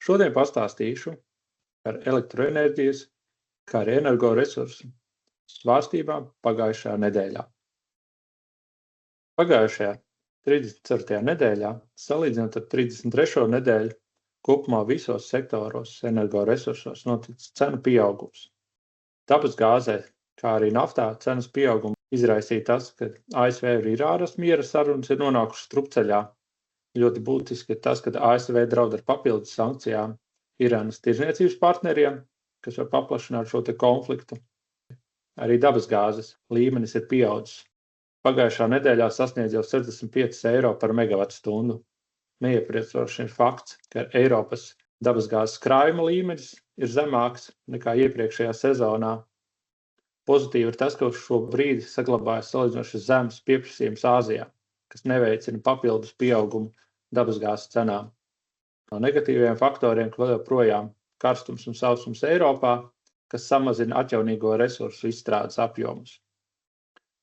Šodien pastāstīšu par elektroenerģijas, kā arī energoresursu svārstībām pagājušajā nedēļā. Pagājušajā 34. nedēļā, salīdzinot ar 33. nedēļu, kopumā visos sektoros energoresursos noticis cenu pieaugums. Dabasgāzē, kā arī naftā, cenas pieauguma izraisīja tas, ka ASV un Irānas miera sarunas ir nonākušas strupceļā. Ļoti būtiski ir tas, ka ASV draud ar papildus sankcijām Irānas tirdzniecības partneriem, kas var paplašināt šo konfliktu. Arī dabasgāzes līmenis ir pieaudzis. Pagājušā nedēļā sasniedz jau 65 eiro par megavatstundu. Neiepriecošs ir fakts, ka Eiropas dabasgāzes krājuma līmenis ir zemāks nekā iepriekšējā sezonā. Pozitīvi ir tas, ka uz šo brīdi saglabājas salīdzinoši zems pieprasījums Āzijā, kas neveicina papildus pieaugumu dabasgāzes cenām. No negatīviem faktoriem vēl joprojām karstums un sausums Eiropā, kas samazina atjaunīgo resursu izstrādes apjomus.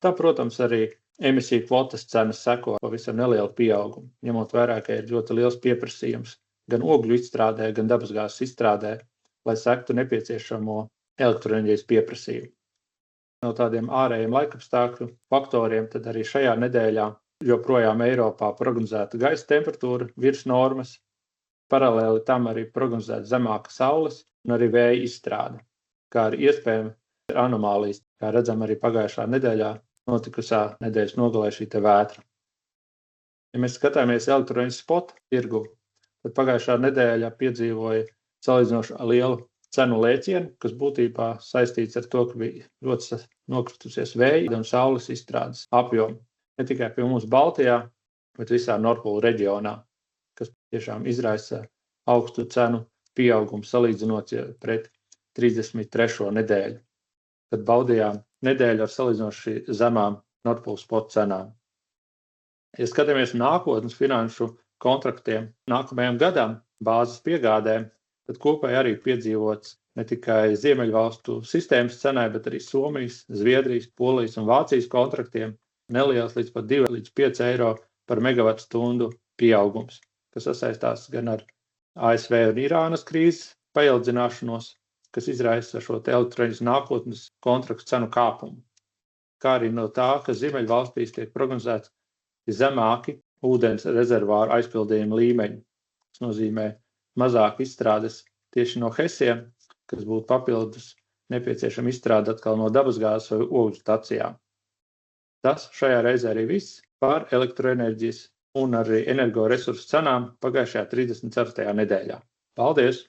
Tā, protams, arī emisiju kvotas cenas seko pavisam nelielu pieaugumu, ņemot vērā, ka ir ļoti liels pieprasījums gan ogļu izstrādē, gan dabasgāzes izstrādē, lai sektu nepieciešamo elektroenerģijas pieprasījumu. No tādiem ārējiem laikapstākļu faktoriem tad arī šajā nedēļā joprojām Eiropā prognozēta gaisa temperatūra virs normas, paralēli tam arī prognozēta zemāka saules un arī vēja izstrāde, kā arī iespējami anomālijas, kā redzam arī pagājušā nedēļā notikusā nedēļas nogalē šī vētra. Ja mēs skatāmies elektroenerģijas spot tirgu, tad pagājušā nedēļā piedzīvoja salīdzinoši lielu cenu lēcienu, kas būtībā saistīts ar to, ka bija ļoti nokritusies vēja un saules izstrādes apjomi. Ne tikai pie mums Baltijā, bet visā Nordpolu reģionā, kas tiešām izraisa augstu cenu pieaugumu salīdzinot pret 33. nedēļu, kad baudījām nedēļu ar salīdzinoši zemām Nordpolu spot cenām. Ja skatāmies nākotnes finanšu kontraktiem nākamajam gadam bāzes piegādēm, tad kopēji arī piedzīvots ne tikai Ziemeļvalstu sistēmas cenai, bet arī Somijas, Zviedrijas, Polijas un Vācijas kontraktiem neliels līdz pat 2 līdz 5 eiro par megavatstundu pieaugums, kas sasaistās gan ar ASV un Irānas krīzes paildzināšanos, kas izraisa šo elektroenerģijas nākotnes kontraktu cenu kāpumu, kā arī no tā, ka Ziemeļvalstīs tiek prognozēts zemāki ūdens rezervāru aizpildījuma līmeņi, kas nozīmē mazāk izstrādes tieši no hesiem, kas būtu papildus nepieciešama izstrāde atkal no dabasgāzes vai ogļu stacijām. Tas šajā reizē arī viss par elektroenerģijas un arī energoresursu cenām pagājušajā 34. nedēļā. Paldies!